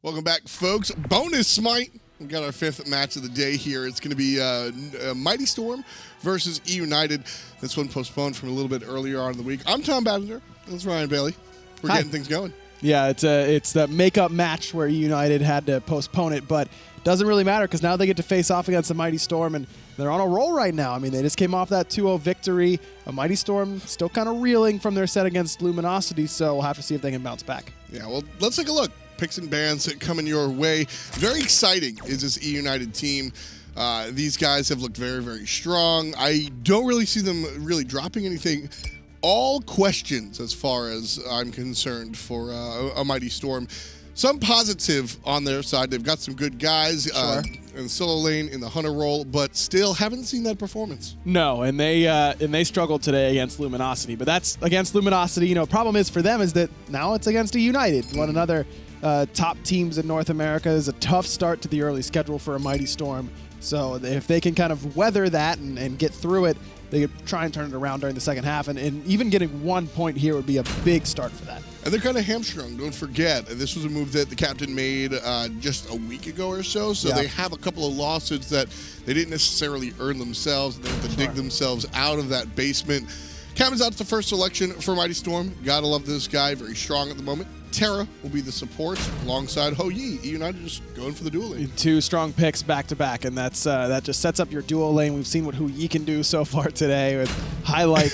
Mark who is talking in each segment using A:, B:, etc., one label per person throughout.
A: Welcome back, folks. Bonus Smite. We got our fifth match of the day here. It's going to be Mighty Storm versus eUnited. This one postponed from a little bit earlier on in the week. I'm Tom Badger. That's Ryan Bailey. We're getting things going. Yeah,
B: it's the makeup match where eUnited had to postpone it, but it doesn't really matter because now they get to face off against the Mighty Storm, and they're on a roll right now. I mean, they just came off that 2-0 victory. A Mighty Storm still kind of reeling from their set against Luminosity, so we'll have to see if they can bounce back.
A: Yeah, well, let's take a look. Picks and bans coming your way. Very exciting is this eUnited team. These guys have looked very, very strong. I don't really see them really dropping anything. All questions as far as I'm concerned for a Mighty Storm. Some positive on their side. They've got some good guys in solo lane in the hunter role, but still haven't seen that performance.
B: No, and they struggled today against Luminosity, but that's against Luminosity. You know, problem is for them is that now it's against eUnited, one another. Top teams in North America. Is a tough start to the early schedule for a Mighty Storm. So if they can kind of weather that and get through it, they could try and turn it around during the second half. And even getting 1 point here would be a big start for that.
A: And they're kind of hamstrung. Don't forget, this was a move that the captain made just a week ago or so. So they have a couple of lawsuits that they didn't necessarily earn themselves. They have to dig themselves out of that basement. Captain's the first selection for Mighty Storm. Gotta love this guy. Very strong at the moment. Terra will be the support alongside Ho-Yi. eUnited just going for the dual lane.
B: Two strong picks back to back, and that just sets up your dual lane. We've seen what Ho-Yi can do so far today with highlight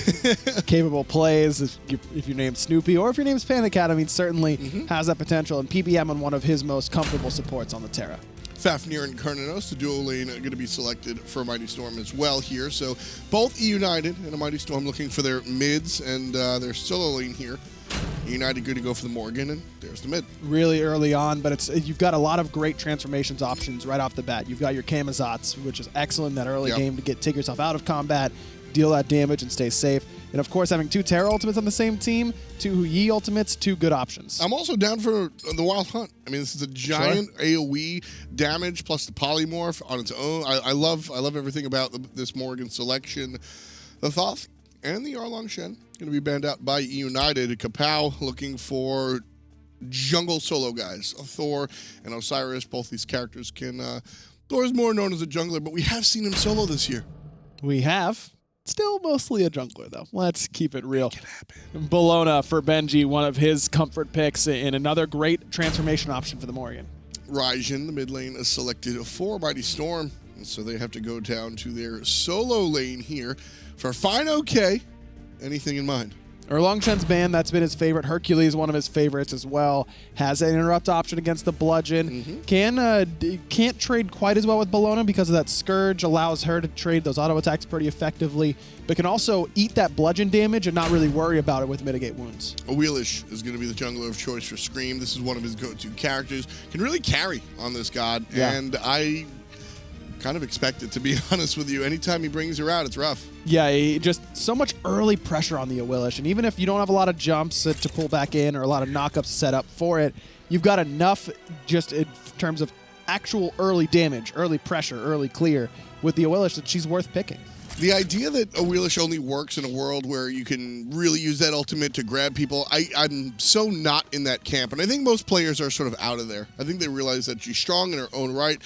B: capable plays. If your name's Snoopy or if your name's PandaCat, I mean, certainly has that potential. And PBM on one of his most comfortable supports on the Terra.
A: Fafnir and Karnanos, the dual lane, are going to be selected for Mighty Storm as well here. So both eUnited and a Mighty Storm looking for their mids and their solo lane here. eUnited good to go for the Morrigan, and there's the mid.
B: Really early on, but you've got a lot of great transformations options right off the bat. You've got your Kamazats, which is excellent in that early game to take yourself out of combat, deal that damage, and stay safe. And of course, having two Terra ultimates on the same team, two Ho-Yi ultimates, two good options.
A: I'm also down for the Wild Hunt. I mean, this is a giant AoE damage plus the polymorph on its own. I love everything about this Morrigan selection. The Thoth and the Arlong Shen going to be banned out by eUnited. Kapow looking for jungle solo guys. Thor and Osiris, both these characters can... Thor is more known as a jungler, but we have seen him solo this year.
B: We have. Still mostly a jungler, though. Let's keep it real. Bologna for Benji, one of his comfort picks, and another great transformation option for the Morrigan.
A: Raijin, the mid lane, is selected for Mighty Storm, and so they have to go down to their solo lane here for fine okay. Anything in mind?
B: Arlong Shen's banned. That's been his favorite. Hercules, one of his favorites as well. Has an interrupt option against the Bludgeon. Can't trade quite as well with Bologna because of that Scourge. Allows her to trade those auto attacks pretty effectively, but can also eat that Bludgeon damage and not really worry about it with mitigate wounds.
A: Awilix is going to be the jungler of choice for Scream. This is one of his go-to characters. Can really carry on this god, and I kind of expect it, to be honest with you. Anytime he brings her out, it's rough.
B: Yeah, just so much early pressure on the Awilix, and even if you don't have a lot of jumps to pull back in or a lot of knockups set up for it, you've got enough just in terms of actual early damage, early pressure, early clear with the Awilix that she's worth picking.
A: The idea that Awilix only works in a world where you can really use that ultimate to grab people, I'm so not in that camp, and I think most players are sort of out of there. I think they realize that she's strong in her own right.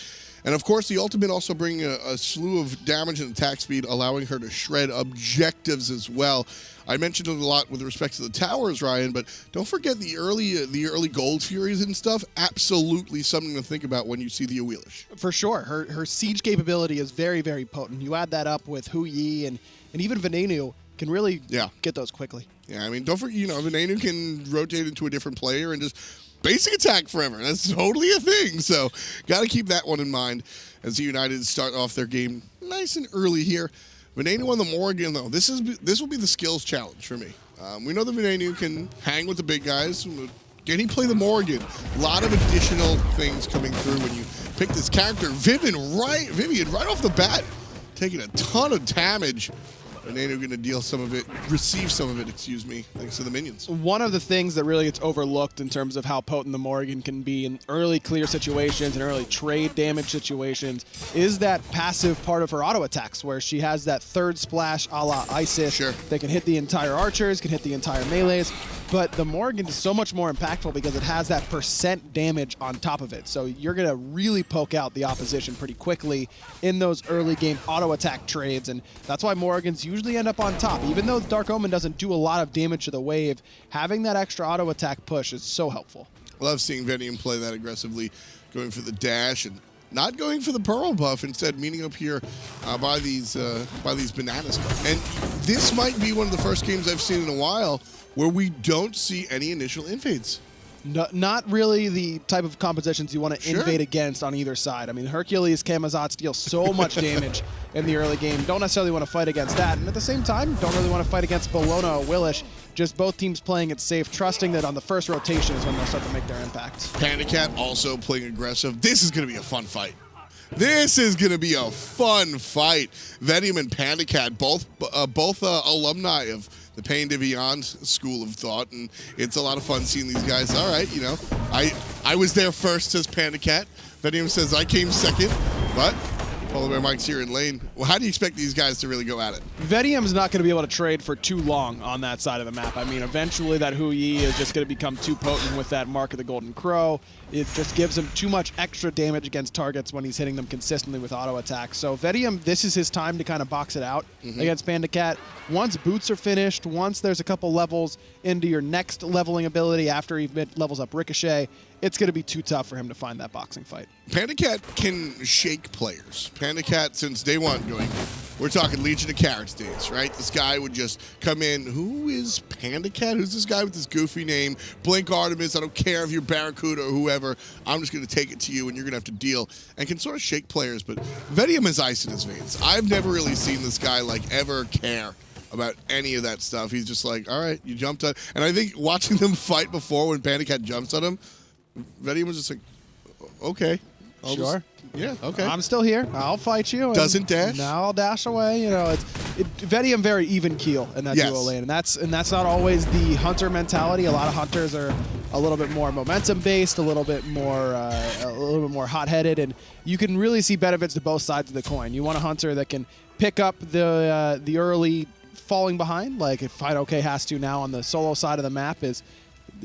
A: And of course, the ultimate also bringing a slew of damage and attack speed, allowing her to shred objectives as well. I mentioned it a lot with respect to the towers, Ryan, but don't forget the early gold furies and stuff. Absolutely something to think about when you see the Awilix.
B: For sure, her siege capability is very, very potent. You add that up with Ho-Yi and even Venenu can really get those quickly.
A: Yeah, I mean, don't forget, Venenu can rotate into a different player and just basic attack forever. That's totally a thing. So got to keep that one in mind as eUnited start off their game nice and early here. Venenu on the Morrigan, though, this will be the skills challenge for me. We know that Venenu can hang with the big guys. Can he play the Morrigan? A lot of additional things coming through when you pick this character. Vivian right off the bat, taking a ton of damage. Venenu going to receive some of it, excuse me, thanks to the minions.
B: One of the things that really gets overlooked in terms of how potent the Morrigan can be in early clear situations and early trade damage situations is that passive part of her auto attacks where she has that third splash a la Isis that can hit the entire archers, can hit the entire melees. but the Morrigan is so much more impactful because it has that percent damage on top of it. So you're going to really poke out the opposition pretty quickly in those early game auto attack trades, and that's why Morrigans usually end up on top. Even though Dark Omen doesn't do a lot of damage to the wave, having that extra auto attack push is so helpful.
A: Love seeing Venenu play that aggressively, going for the dash and not going for the Pearl buff, instead meeting up here by these bananas. And this might be one of the first games I've seen in a while where we don't see any initial invades.
B: No, not really the type of compositions you want to invade against on either side. I mean, Hercules, Camazotz deal so much damage in the early game. Don't necessarily want to fight against that. And at the same time, don't really want to fight against Bologna or Awilix. Just both teams playing it safe, trusting that on the first rotation is when they'll start to make their impact.
A: PandaCat also playing aggressive. This is going to be a fun fight. This is going to be a fun fight. Venenu and PandaCat, both alumni of the Pain de Vian's school of thought, and it's a lot of fun seeing these guys. All right, you know, I was there first, says PandaCat. Venenu says I came second, but PolarBearMike's here in lane. Well, how do you expect these guys to really go at it?
B: Venu's not going to be able to trade for too long on that side of the map. I mean, eventually that Hu Yi is just going to become too potent with that Mark of the Golden Crow. It just gives him too much extra damage against targets when he's hitting them consistently with auto attacks. So Venenu, this is his time to kind of box it out against PandaCat. Once boots are finished, once there's a couple levels into your next leveling ability after he levels up Ricochet, it's going to be too tough for him to find that boxing fight.
A: PandaCat can shake players. PandaCat, since day one, going, we're talking Legion of Carrots days, right? This guy would just come in, who is PandaCat? Who's this guy with this goofy name? Blink Artemis, I don't care if you're Barracuda or whoever, I'm just going to take it to you and you're going to have to deal. And can sort of shake players, but Venenu has ice in his veins. I've never really seen this guy, like, ever care about any of that stuff. He's just like, all right, you jumped on. And I think watching them fight before when PandaCat jumps on him, Venenu was just like, okay.
B: Sure.
A: Yeah, okay.
B: I'm still here. I'll fight you.
A: Doesn't dash.
B: Now I'll dash away. You know, Venenu very even keel in that duo lane, and that's not always the hunter mentality. A lot of hunters are a little bit more momentum based, a little bit more hot-headed, and you can really see benefits to both sides of the coin. You want a hunter that can pick up the early falling behind, like if FidoK has to now on the solo side of the map, is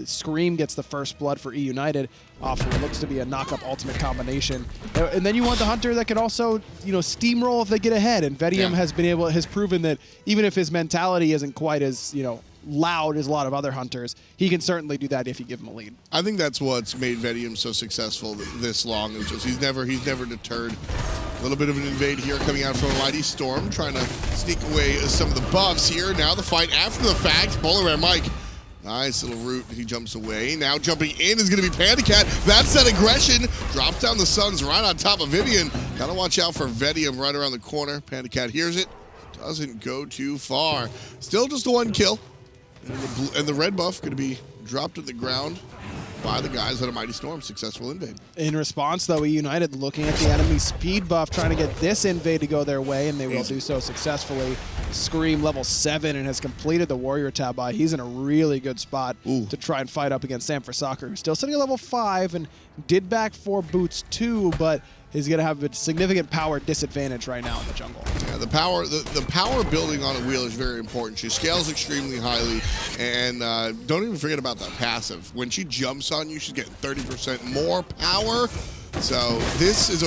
B: Scream gets the first blood for eUnited off of what looks to be a knock-up ultimate combination. And then you want the hunter that can also, you know, steamroll if they get ahead. And Venenu has proven that even if his mentality isn't quite as, you know, loud as a lot of other hunters, he can certainly do that if you give him a lead.
A: I think that's what's made Venenu so successful this long. Is just he's never deterred. A little bit of an invade here coming out from a Mighty Storm, trying to sneak away some of the buffs here. Now the fight after the fact. PolarBearMike, nice little route. He jumps away. Now jumping in is going to be PandaCat. That's that aggression. Drops down the Suns right on top of Vivian. Got to watch out for Venenu right around the corner. PandaCat hears it. Doesn't go too far. Still just a one kill. And the red buff going to be dropped to the ground by the guys at a Mighty Storm. Successful invade. In
B: response, though, eUnited looking at the enemy speed buff, trying to get this invade to go their way, and they will do so successfully. Scream level 7 and has completed the Warrior Tabai. He's in a really good spot to try and fight up against Sam for Soccer, who's still sitting at level 5 and did back 4 boots too, but he's going to have a significant power disadvantage right now in the jungle.
A: Yeah, the power building on Awilix is very important. She scales extremely highly, and don't even forget about that passive. When she jumps on you, she's getting 30% more power. So this is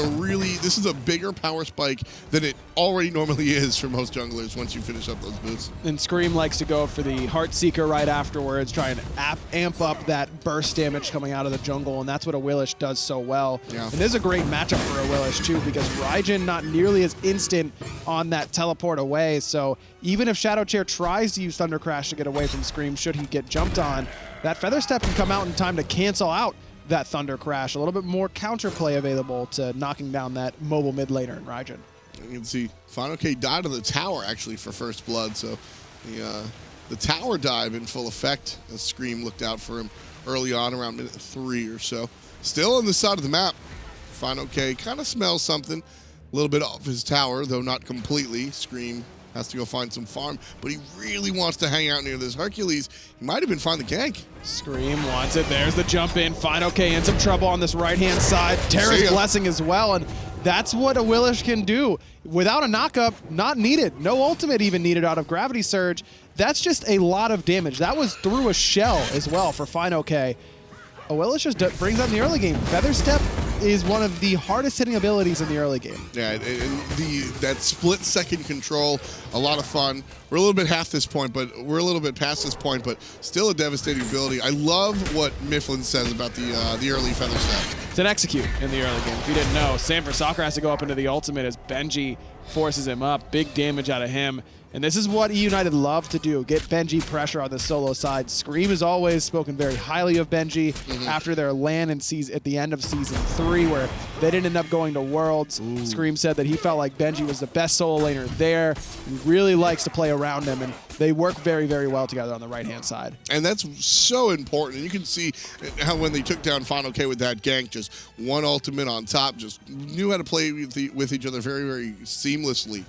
A: a bigger power spike than it already normally is for most junglers once you finish up those boots.
B: And Scream likes to go for the Heartseeker right afterwards, trying to amp up that burst damage coming out of the jungle, and that's what Awilix does so well. Yeah. And this is a great matchup for Awilix too, because Raijin not nearly as instant on that teleport away, so even if Shadow Chair tries to use Thunder Crash to get away from Scream, should he get jumped on, that Feather Step can come out in time to cancel out that Thunder Crash. A little bit more counterplay available to knocking down that mobile mid laner in Raijin.
A: You can see FidoK died on the tower actually for first blood, so the tower dive in full effect as Scream looked out for him early on around minute 3 or so. Still on the side of the map, FidoK kind of smells something a little bit off his tower, though not completely. Scream has to go find some farm, but he really wants to hang out near this Hercules. He might even find the gank.
B: Scream wants it. There's the jump in. FidoK in some trouble on this right-hand side. Terra's blessing as well, and that's what Awilix can do. Without a knock-up, not needed. No ultimate even needed out of Gravity Surge. that's just a lot of damage. That was through a shell as well for Fine OK. Awilix just brings up in the early game. Feather Step is one of the hardest hitting abilities in the early game.
A: Yeah, and that split-second control, a lot of fun. We're a little bit past this point, but still a devastating ability. I love what Mifflin says about the early Feather Step.
B: It's an execute in the early game. If you didn't know, Sanford Soccer has to go up into the ultimate as Benji forces him up. Big damage out of him. And this is what eUnited love to do, get Benji pressure on the solo side. Screammmmm has always spoken very highly of Benji after their LAN at the end of Season 3, where they didn't end up going to Worlds. Screammmmm said that he felt like Benji was the best solo laner there. He really likes to play around him, and they work very, very well together on the right-hand side. And
A: that's so important. You can see how when they took down Fine OK with that gank, just one ultimate on top, just knew how to play with each other very, very seamlessly.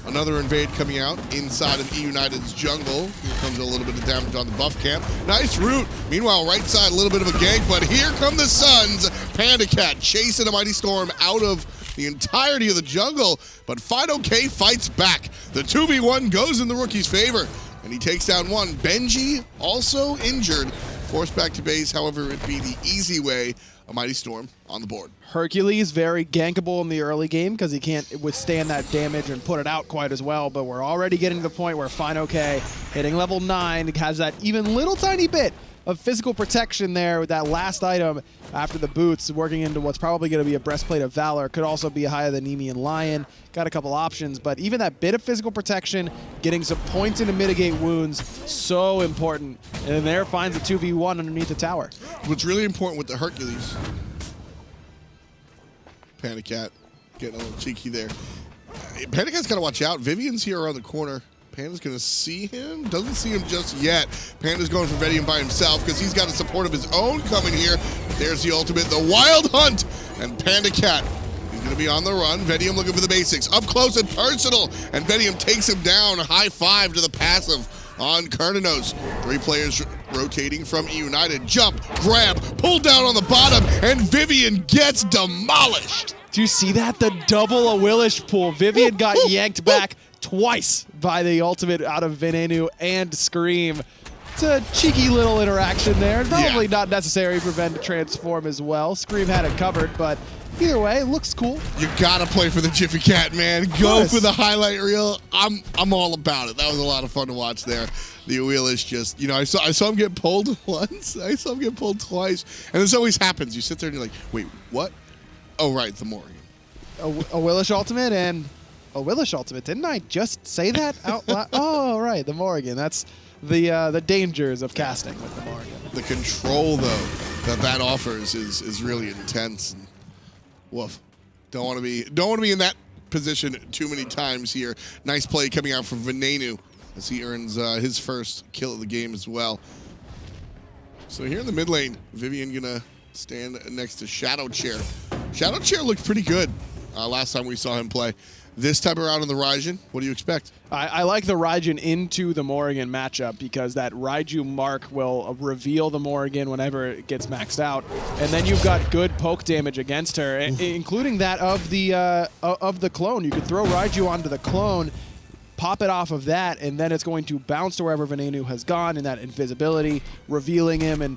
A: Another invade coming out inside of eUnited's jungle. Here comes a little bit of damage on the buff camp. Nice root. Meanwhile, right side, a little bit of a gank, but here come the Suns. PandaCat chasing a Mighty Storm out of the entirety of the jungle, but Fine OK fights back. The 2v1 goes in the rookie's favor, and he takes down one. Benji also injured, forced back to base. However, it'd be the easy way. A Mighty Storm on the board.
B: Hercules, very gankable in the early game because he can't withstand that damage and put it out quite as well, but we're already getting to the point where Fine OK, hitting level 9, has that even little tiny bit of physical protection there with that last item after the boots, working into what's probably going to be a Breastplate of Valor. Could also be higher than Nemean Lion. Got a couple options, but even that bit of physical protection, getting some points in to mitigate wounds, so important. And there finds a 2v1 underneath the tower.
A: What's really important with the Hercules, PandaCat getting a little cheeky there. PandaCat's got to watch out. Vivian's here around the corner. Panda's going to see him. Doesn't see him just yet. Panda's going for Venenu by himself because he's got a support of his own coming here. There's the ultimate, the Wild Hunt. And PandaCat, he's going to be on the run. Venenu looking for the basics. Up close and personal. And Venenu takes him down. High five to the passive on Cardanos. 3 players rotating from eUnited. Jump, grab, pull down on the bottom, and Vivian gets demolished.
B: Do you see that? The double Awilix pull. Vivian got yanked back twice by the ultimate out of Venenu and Screammmmm. It's a cheeky little interaction there. Probably not necessary for Ven to transform as well. Screammmmm had it covered, but either way, it looks cool.
A: You gotta play for the Jiffy Cat, man. Go for the highlight reel. I'm all about it. That was a lot of fun to watch there. The Awilix just, you know, I saw him get pulled once. I saw him get pulled twice. And this always happens. You sit there and you're like, wait, what? Oh, right, the Morrigan.
B: Awilix ultimate and Awilix ultimate. Didn't I just say that out loud? Oh, right, the Morrigan. That's the dangers of casting with the Morrigan.
A: The control, though, that offers is really intense. And woof. Don't want to be in that position too many times here. Nice play coming out from Venenu as he earns his first kill of the game as well. So here in the mid lane, Vivian gonna stand next to Shadow Chair. Shadow Chair looked pretty good last time we saw him play. This time around in the Raijin, what do you expect?
B: I like the Raijin into the Morrigan matchup because that Raiju mark will reveal the Morrigan whenever it gets maxed out, and then you've got good poke damage against her, including that of the clone. You could throw Raiju onto the clone, pop it off of that, and then it's going to bounce to wherever Venenu has gone in that invisibility, revealing him and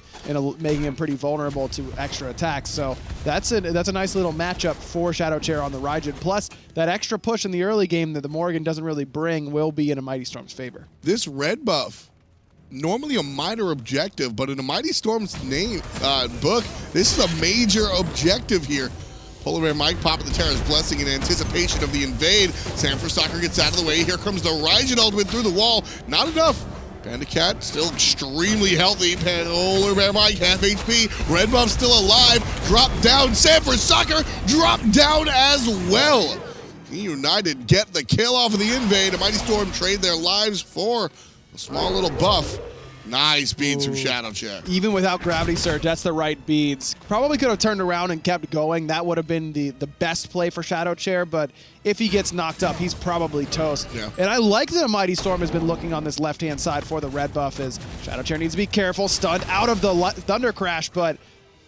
B: making him pretty vulnerable to extra attacks. So that's a nice little matchup for Shadow Chair on the Raijin. Plus, that extra push in the early game that the Morrigan doesn't really bring will be in a Mighty Storm's favor.
A: This red buff, normally a minor objective, but in a Mighty Storm's book, this is a major objective here. PolarBearMike popping the Terra's Blessing in anticipation of the invade. Sanford Soccer gets out of the way. Here comes the Raijin ultimate through the wall. Not enough. PandaCat still extremely healthy. PolarBearMike half HP. Red buff still alive. Drop down. Sanford Soccer drop down as well. eUnited get the kill off of the invade. A Mighty Storm trade their lives for a small little buff. Nice beads from Shadow Chair.
B: Even without Gravity Surge, that's the right beads. Probably could have turned around and kept going. That would have been the best play for Shadow Chair, but if he gets knocked up, he's probably toast.
A: Yeah.
B: And I like that Mighty Storm has been looking on this left-hand side for the red buff as Shadow Chair needs to be careful. Stunned out of the Thunder Crash, but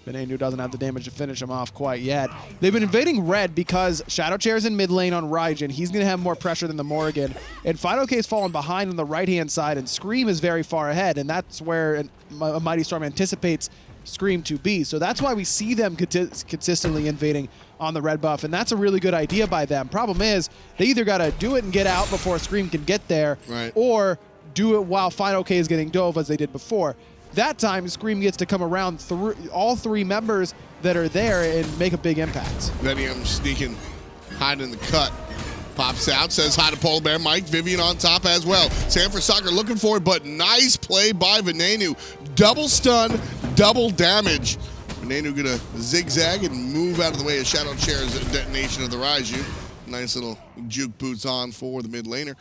B: Venenu doesn't have the damage to finish him off quite yet. They've been invading red because Shadow Chair's in mid lane on Raijin. He's going to have more pressure than the Morrigan. And FidoK's fallen behind on the right-hand side, and Screammm is very far ahead, and that's where a Mighty Storm anticipates Screammm to be. So that's why we see them consistently invading on the red buff, and that's a really good idea by them. Problem is, they either got to do it and get out before Screammm can get there,
A: right,
B: or do it while FidoK is getting dove as they did before. That time, Screammm gets to come around through all three members that are there and make a big impact.
A: Venenu sneaking, hiding in the cut. Pops out, says hi to PolarBearMike. Vivian on top as well. Sanford Soccer looking for it, but nice play by Venenu. Double stun, double damage. Venenu gonna zigzag and move out of the way of Shadow Chair's detonation of the Raiju. Nice little juke boots on for the mid laner.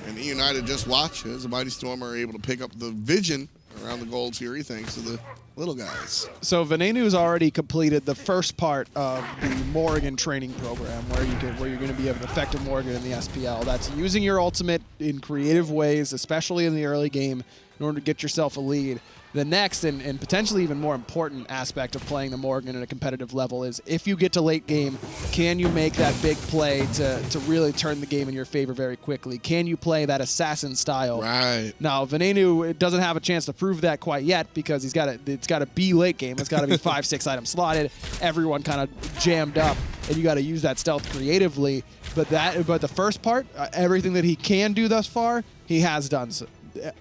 A: And eUnited just watch as the Mighty Storm are able to pick up the vision around the Gold Fury thanks to the little guys.
B: So Venenu's already completed the first part of the Morrigan training program where you're going to be able to effective Morrigan in the SPL. That's using your ultimate in creative ways, especially in the early game, in order to get yourself a lead. The next and potentially even more important aspect of playing the Morrigan at a competitive level is if you get to late game, can you make that big play to really turn the game in your favor very quickly? Can you play that assassin style?
A: Right.
B: Now, Venenu doesn't have a chance to prove that quite yet because it's got to be late game. It's got to be 5-6 items slotted, everyone kind of jammed up, and you got to use that stealth creatively. But the first part, everything that he can do thus far, he has done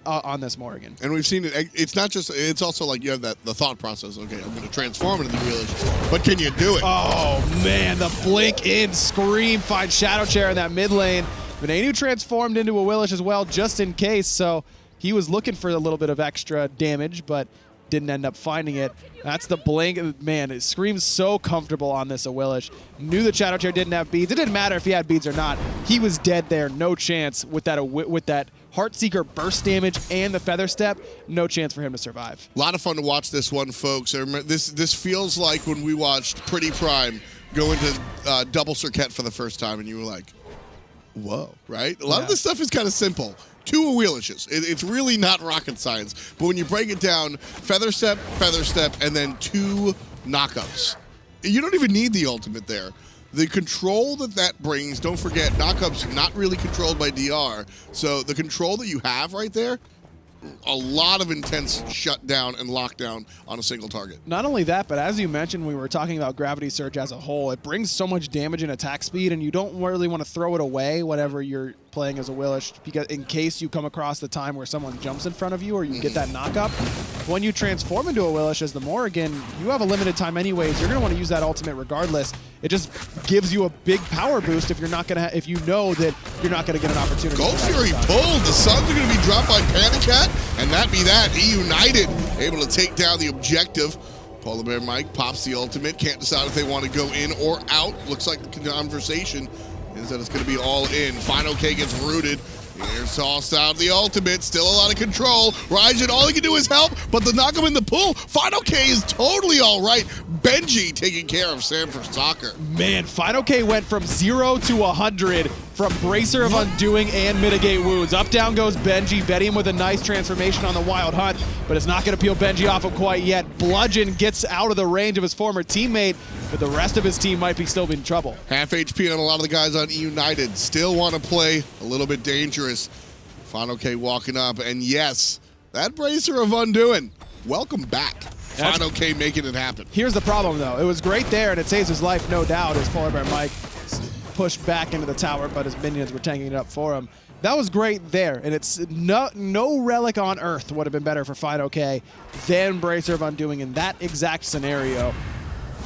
B: on this Morrigan.
A: And we've seen it. It's not just, it's also like you have the thought process. Okay, I'm going to transform into the Awilix, but can you do it?
B: Oh man, the blink in Screammm finds Shadow Chair in that mid lane. Venenu transformed into Awilix as well, just in case. So he was looking for a little bit of extra damage, but didn't end up finding it. That's the blink. Man, Screamm's so comfortable on this Awilix. Knew that Shadow Chair didn't have beads. It didn't matter if he had beads or not. He was dead there. No chance with that Heartseeker burst damage and the Feather Step. No chance for him to survive.
A: A lot of fun to watch this one, folks. I remember this feels like when we watched Pretty Prime go into Double Circuit for the first time, and you were like, whoa, right? A lot of this stuff is kind of simple. 2 Awilixes. It's really not rocket science. But when you break it down, Feather Step, and then 2 knockups. You don't even need the ultimate there. The control that brings, don't forget, knockup's not really controlled by DR. So the control that you have right there, a lot of intense shutdown and lockdown on a single target.
B: Not only that, but as you mentioned, we were talking about Gravity Surge as a whole. It brings so much damage and attack speed, and you don't really want to throw it away whenever you're playing as Awilix, because in case you come across the time where someone jumps in front of you or you get that knockup. When you transform into Awilix as the Morrigan, you have a limited time anyways. You're going to want to use that ultimate regardless. It just gives you a big power boost if you're not going to, if you know that you're not going to get an opportunity.
A: Gold Fury pulled. The Suns are going to be dropped by PandaCat, and that be that. eUnited able to take down the objective. PolarBearMike pops the ultimate. Can't decide if they want to go in or out. Looks like the conversation is that it's going to be all in. FidoK gets rooted. Here's tossed out the ultimate. Still a lot of control. Raijin, all he can do is help, but the knock him in the pool. FidoK is totally all right. Benji taking care of Sanford Soccer.
B: Man, FidoK went from 0 to 100 from Bracer of Undoing and Mitigate Wounds. Up, down goes Benji, betting him with a nice transformation on the Wild Hunt, but it's not going to peel Benji off him quite yet. Bludgeon gets out of the range of his former teammate, but the rest of his team might be still in trouble.
A: Half HP on a lot of the guys on eUnited. Still want to play a little bit dangerous. FidoK walking up, and yes, that Bracer of Undoing. Welcome back. FidoK making it happen.
B: Here's the problem, though. It was great there, and it saves his life, no doubt, as PolarBearMike pushed back into the tower, but his minions were tanking it up for him. That was great there, and it's no relic on Earth would have been better for FidoK than Bracer of Undoing in that exact scenario.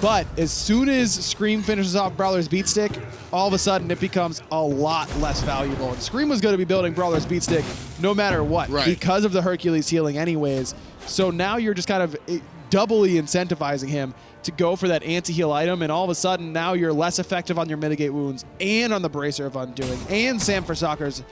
B: But as soon as Screammm finishes off Brawler's Beatstick, all of a sudden it becomes a lot less valuable. And Screammm was going to be building Brawler's Beatstick no matter what, because of the Hercules healing anyways. So now you're just kind of doubly incentivizing him to go for that anti-heal item, and all of a sudden now you're less effective on your Mitigate Wounds and on the Bracer of Undoing, and Sanford Soccer's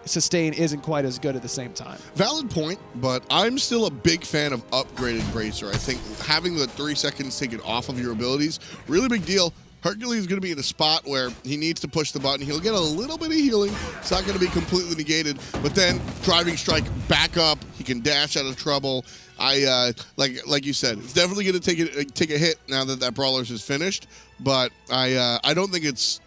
B: sustain isn't quite as good at the same time.
A: Valid point, but I'm still a big fan of upgraded Bracer. I think having the 3 seconds taken off of your abilities, really big deal. Hercules is going to be in a spot where he needs to push the button. He'll get a little bit of healing. It's not going to be completely negated, but then driving strike back up. He can dash out of trouble. Like you said, it's definitely going to take a hit now that Brawlers is finished, but I don't think it's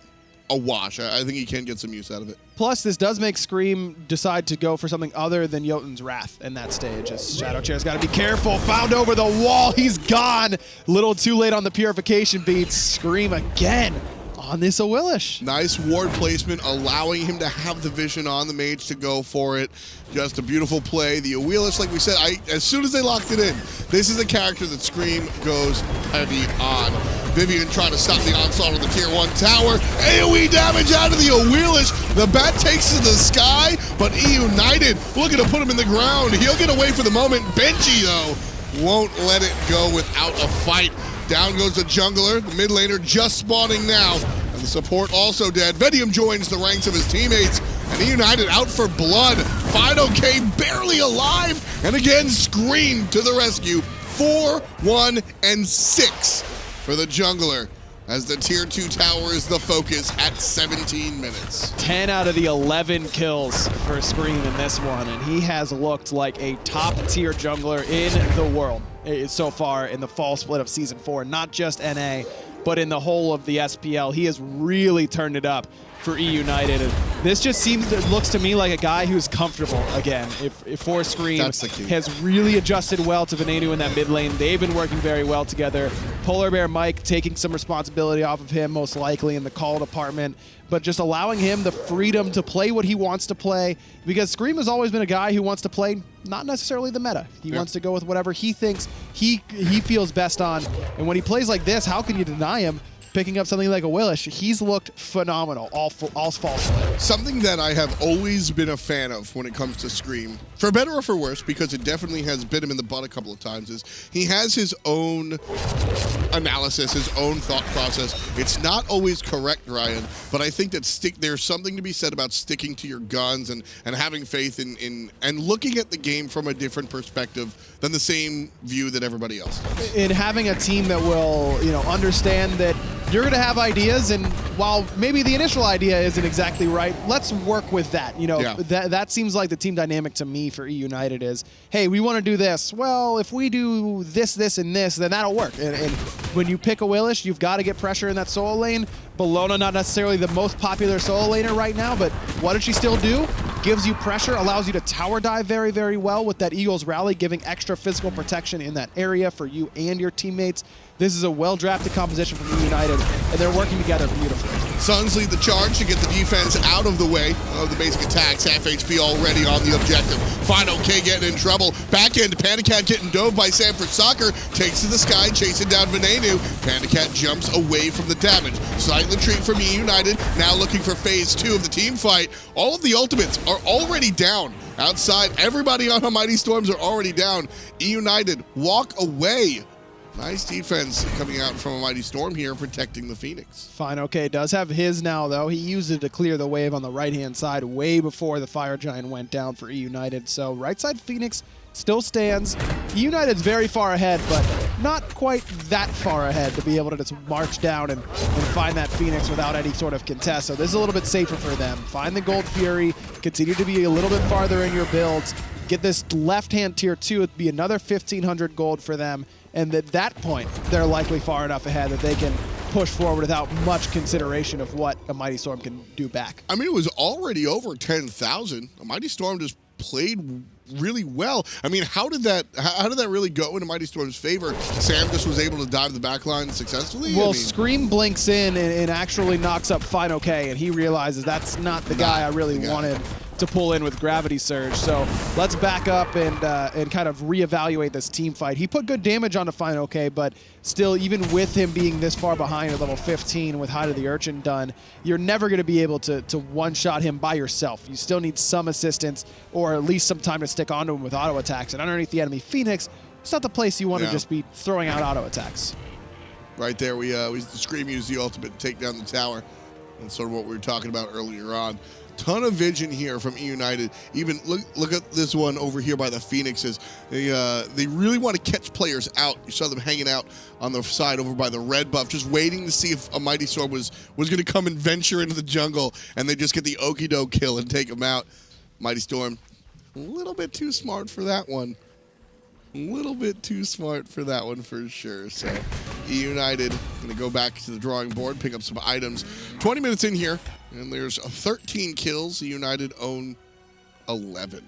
A: a wash. I think he can get some use out of it.
B: Plus, this does make Screammmmm decide to go for something other than Jotun's Wrath in that stage. As Shadow Chair's got to be careful. Found over the wall. He's gone. Little too late on the purification beats. Screammmmm again on this Awilix.
A: Nice ward placement, allowing him to have the vision on the mage to go for it. Just a beautiful play. The Awilix, like we said, as soon as they locked it in, this is a character that Screammmmm goes heavy on. Vivian trying to stop the onslaught on the tier 1 tower. AoE damage out of the Awilix. The bat takes to the sky, but eUnited looking to put him in the ground. He'll get away for the moment. Benji, though, won't let it go without a fight. Down goes the jungler. The mid laner just spawning now. And the support also dead. Venenu joins the ranks of his teammates. And eUnited out for blood. FidoK barely alive. And again, Screammmmm to the rescue. 4, 1, and 6 for the jungler, as the tier 2 tower is the focus at 17 minutes.
B: 10 out of the 11 kills for Screammmmm in this one, and he has looked like a top-tier jungler in the world so far in the fall split of Season 4. Not just NA, but in the whole of the SPL. He has really turned it up for eUnited. And this just looks to me like a guy who's comfortable again. If for Screammmmm has really adjusted well to Venenu in that mid lane. They've been working very well together. PolarBearMike taking some responsibility off of him, most likely in the call department, but just allowing him the freedom to play what he wants to play, because Screammmmm has always been a guy who wants to play not necessarily the meta. He wants to go with whatever he thinks he feels best on. And when he plays like this, how can you deny him picking up something like Awilix? He's looked phenomenal, all false play.
A: Something that I have always been a fan of when it comes to Screammmmm, for better or for worse, because it definitely has bit him in the butt a couple of times, is he has his own analysis, his own thought process. It's not always correct, Ryan, but I think that there's something to be said about sticking to your guns and having faith in and looking at the game from a different perspective than the same view that everybody else does.
B: In having a team that will, understand that you're going to have ideas, and while maybe the initial idea isn't exactly right, let's work with that. That seems like the team dynamic to me for eUnited is, hey, we want to do this. Well, if we do this, this, and this, then that'll work. And when you pick Awilix, you've got to get pressure in that solo lane. Bellona, not necessarily the most popular solo laner right now, but what does she still do? Gives you pressure, allows you to tower dive very, very well with that Eagles rally, giving extra physical protection in that area for you and your teammates. This is a well-drafted composition from eUnited, and they're working together beautifully.
A: Suns lead the charge to get the defense out of the way of the basic attacks. Half HP already on the objective. FidoK getting in trouble. Back end, PandaCat getting dove by Sanford Soccer. Takes to the sky, chasing down Venenu. PandaCat jumps away from the damage. Slight retreat from eUnited, now looking for phase 2 of the team fight. All of the ultimates are already down. Outside, everybody on Mighty Storms are already down. eUnited walk away. Nice defense coming out from a Mighty Storm here, protecting the Phoenix.
B: FidoK does have his now, though. He used it to clear the wave on the right-hand side way before the Fire Giant went down for eUnited. So right side Phoenix still stands. eUnited's very far ahead, but not quite that far ahead to be able to just march down and find that Phoenix without any sort of contest. So this is a little bit safer for them. Find the Gold Fury, continue to be a little bit farther in your builds, get this left-hand tier 2, it'd be another 1,500 gold for them. And at that point, they're likely far enough ahead that they can push forward without much consideration of what a Mighty Storm can do back.
A: I mean, it was already over 10,000. A Mighty Storm just played really well. I mean, how did that really go into Mighty Storm's favor? Sam just was able to dive the backline successfully?
B: Well, Screammmmm blinks in and actually knocks up FidoK, and he realizes that's not the guy I really wanted to pull in with Gravity Surge. So let's back up and kind of reevaluate this team fight. He put good damage onto FidoK, but still, even with him being this far behind at level 15 with Hide of the Urchin done, you're never going to be able to one-shot him by yourself. You still need some assistance, or at least some time to stick onto him with auto attacks. And underneath the enemy Phoenix, it's not the place you want to just be throwing out auto attacks.
A: Right there, we Scream used the ultimate to take down the tower. And sort of what we were talking about earlier on. Ton of vision here from eUnited. Even look at this one over here by the Phoenixes. They really want to catch players out. You saw them hanging out on the side over by the red buff, just waiting to see if a Mighty Storm was going to come and venture into the jungle, and they just get the okie doke kill and take them out. Mighty Storm, a little bit too smart for that one. A little bit too smart for that one for sure. So eUnited going to go back to the drawing board, pick up some items. 20 minutes in here, and there's 13 kills. eUnited own 11.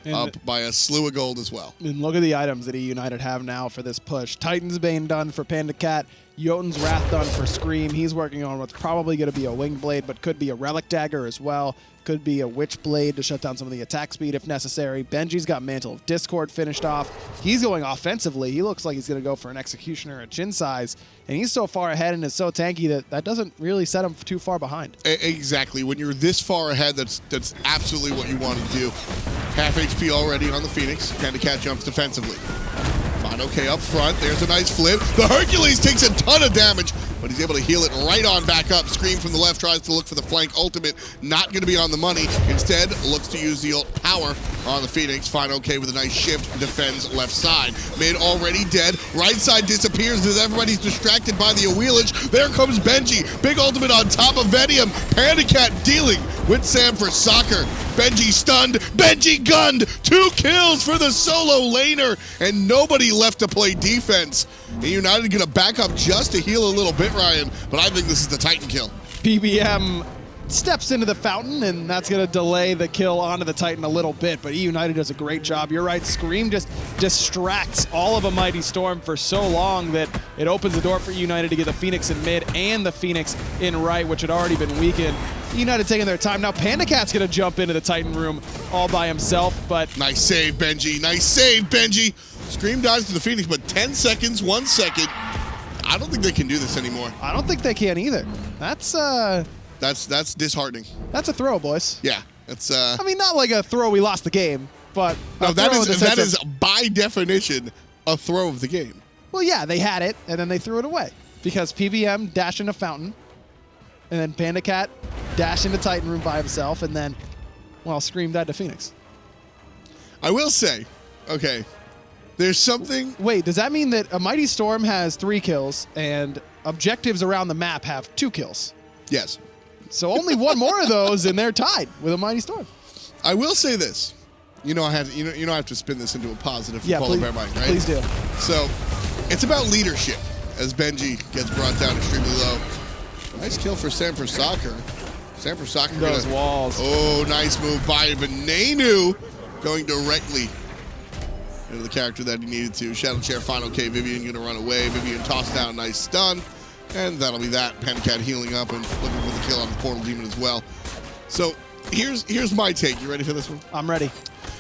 A: And up by a slew of gold as well.
B: And look at the items that eUnited have now for this push. Titan's Bane done for PandaCat. Jotun's Wrath done for Scream. He's working on what's probably going to be a Wing Blade, but could be a Relic Dagger as well. Could be a Witch Blade to shut down some of the attack speed if necessary. Benji's got Mantle of Discord finished off. He's going offensively. He looks like he's going to go for an Executioner at chin size. And he's so far ahead and is so tanky that doesn't really set him too far behind.
A: Exactly. When you're this far ahead, that's absolutely what you want to do. Half HP already on the Phoenix. PandaCat jumps defensively. Fine, okay, up front. There's a nice flip. The Hercules takes a ton of damage, but he's able to heal it right on back up. Scream from the left tries to look for the flank ultimate. Not going to be on the money. Instead, looks to use the power on the Phoenix. Fine, okay, with a nice shift. Defends left side. Mid already dead. Right side disappears as everybody's distracted by the Awilix. There comes Benji. Big ultimate on top of Venenu. PandaCat dealing with Sam for soccer. Benji stunned. Benji gunned. 2 kills for the solo laner. And nobody left to play defense. eUnited going to back up just to heal a little bit, Ryan. But I think this is the Titan kill.
B: PBM steps into the fountain, and that's going to delay the kill onto the Titan a little bit, but eUnited does a great job. You're right, Scream just distracts all of a Mighty Storm for so long that it opens the door for eUnited to get the Phoenix in mid and the Phoenix in right, which had already been weakened. eUnited taking their time. Now PandaCat's going to jump into the Titan room all by himself, but...
A: Nice save, Benji. Nice save, Benji. Scream dives to the Phoenix, but 10 seconds, 1 second. I don't think they can do this anymore.
B: I don't think they can either.
A: That's disheartening.
B: That's a throw, boys.
A: Yeah, it's.
B: I mean, not like a throw we lost the game, but
A: no, that is by definition a throw of the game.
B: Well, yeah, they had it and then they threw it away because PBM dashed into Fountain, and then PandaCat dashed into Titan room by himself, and then, well, Scream died to Phoenix.
A: I will say, okay, there's something.
B: Wait, does that mean that a Mighty Storm has 3 kills and objectives around the map have 2 kills?
A: Yes.
B: So only one more of those, and they're tied with a Mighty Storm.
A: I will say this. You know I have to spin this into a positive for PolarBearMike, right?
B: Please do.
A: So it's about leadership as Benji gets brought down extremely low. Nice kill for Sam for soccer. Sam for soccer.
B: Those walls.
A: Oh, nice move by Venenu, going directly into the character that he needed to. Shadow Chair, final K. Vivian going to run away. Vivian tossed down, nice stun. And that'll be that. PandaCat healing up and looking for the kill on the Portal Demon as well. So here's my take. You ready for this one?
B: I'm ready.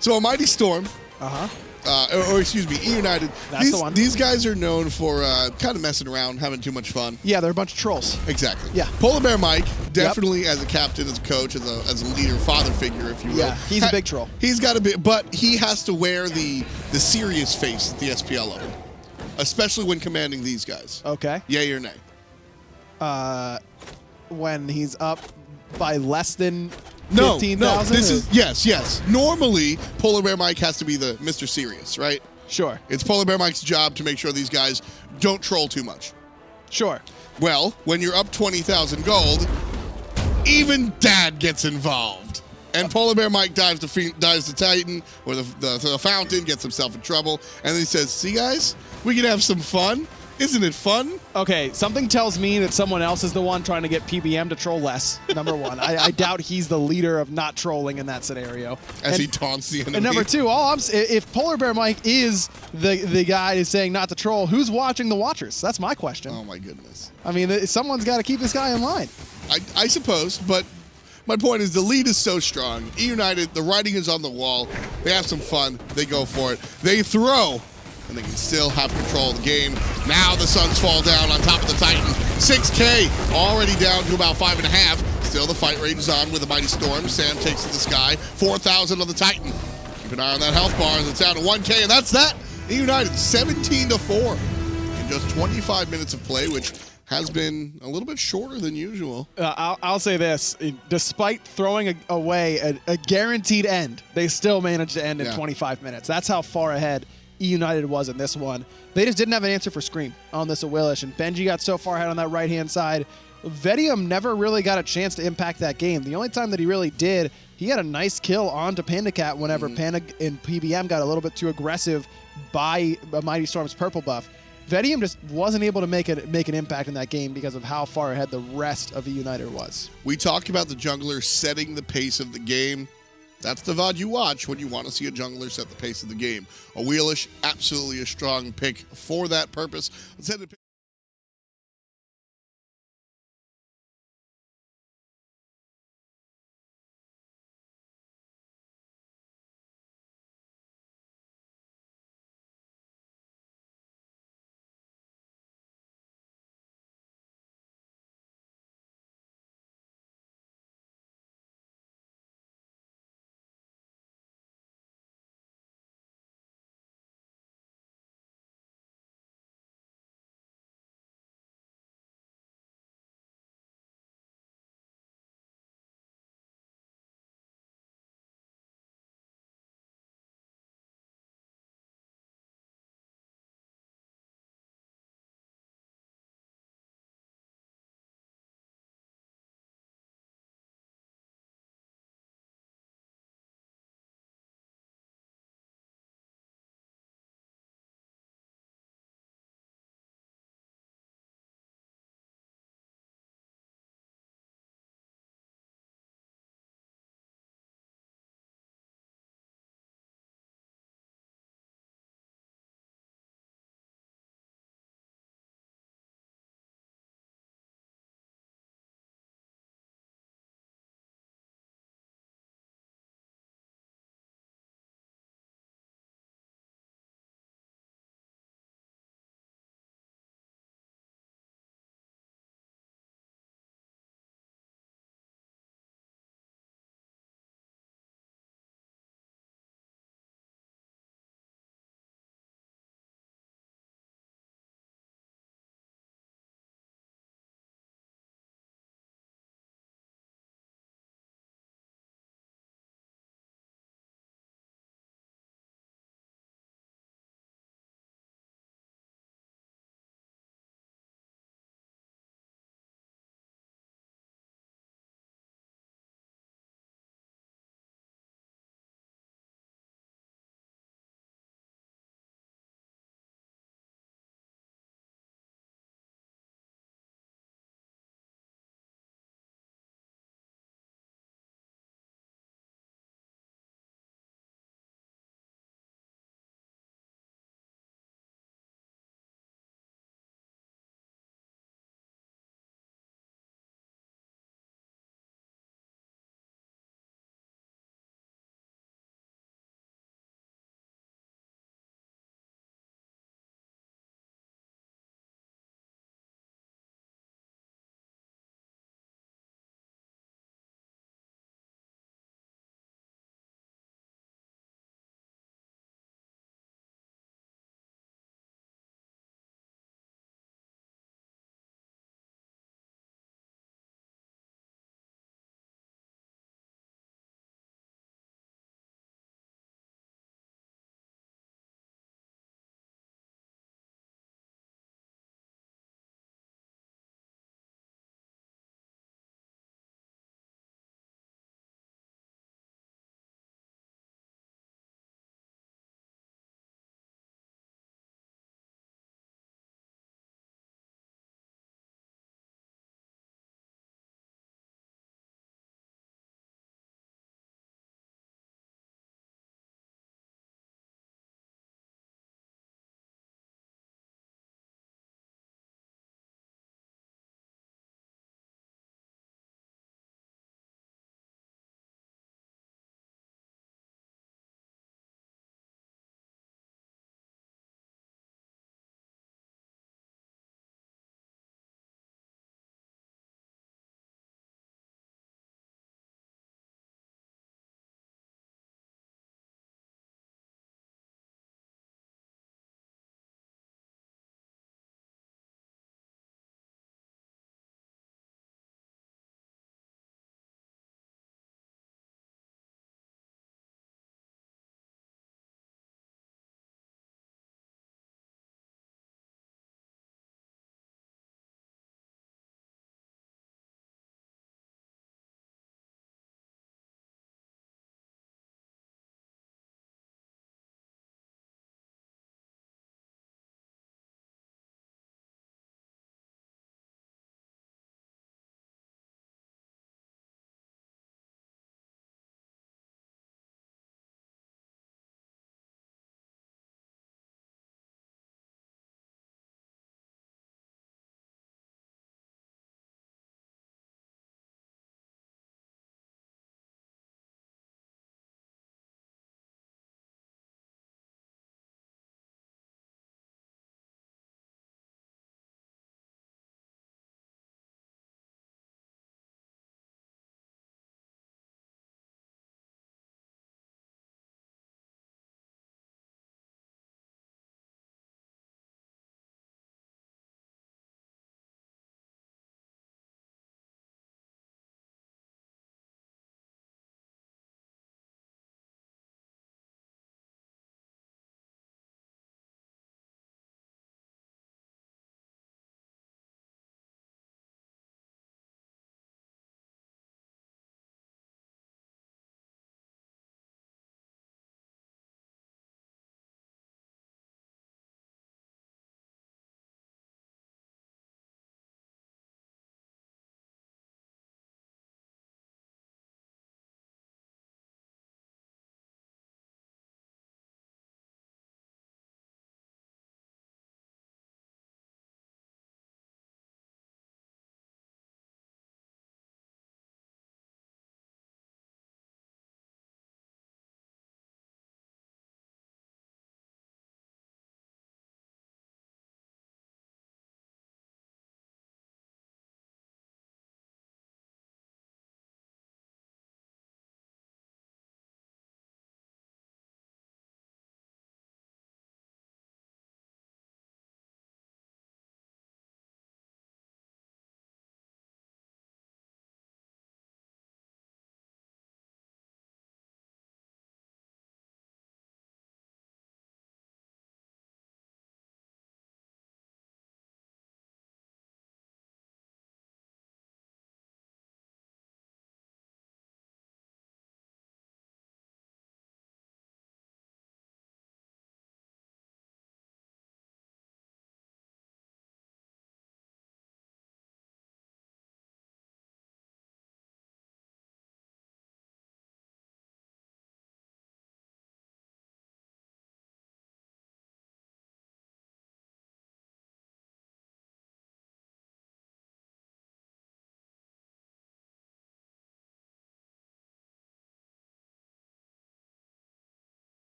A: So a Mighty Storm. Or excuse me, eUnited.
B: That's the one.
A: These guys are known for kind of messing around, having too much fun.
B: Yeah, they're a bunch of trolls.
A: Exactly.
B: Yeah.
A: PolarBearMike, definitely as a captain, as a coach, as a leader, father figure, if you will.
B: Yeah, he's a big troll.
A: He's got a bit, but he has to wear the serious face at the SPL level, especially when commanding these guys.
B: Okay.
A: Yay or nay?
B: When he's up by less than 15,000?
A: No, this is, yes. Normally, PolarBearMike has to be the Mr. Serious, right?
B: Sure.
A: It's PolarBearMike's job to make sure these guys don't troll too much.
B: Sure.
A: Well, when you're up 20,000 gold, even Dad gets involved. And PolarBearMike dives to Titan, or the Fountain, gets himself in trouble, and then he says, see guys, we can have some fun. Isn't it fun?
B: Okay, something tells me that someone else is the one trying to get PBM to troll less, number one. I doubt he's the leader of not trolling in that scenario.
A: As he taunts the enemy.
B: And number two, if PolarBearMike is the guy who's saying not to troll, who's watching the watchers? That's my question.
A: Oh my goodness.
B: I mean, someone's got to keep this guy in line.
A: I suppose, but my point is the lead is so strong. eUnited, the writing is on the wall. They have some fun. They go for it. They throw. And they can still have control of the game. Now the Suns fall down on top of the Titan. 6K already down to about 5.5. Still the fight rages on with the Mighty Storm. Sam takes it to the sky. 4,000 on the Titan. Keep an eye on that health bar as it's down to 1K, and that's that. eUnited 17-4 in just 25 minutes of play, which has been a little bit shorter than usual.
B: I'll say this. Despite throwing away a guaranteed end, they still managed to end in 25 minutes. That's how far ahead eUnited was in this one. They just didn't have an answer for Screammmmm on this Awilix, and Benji got so far ahead on that right-hand side. Venenu never really got a chance to impact that game. The only time that he really did, he had a nice kill onto PandaCat whenever Panda and PBM got a little bit too aggressive by Mighty Storm's purple buff. Venenu just wasn't able to make an impact in that game because of how far ahead the rest of eUnited was.
A: We talked about the jungler setting the pace of the game. That's the VOD you watch when you want to see a jungler set the pace of the game. Awilix, absolutely a strong pick for that purpose. Let's head to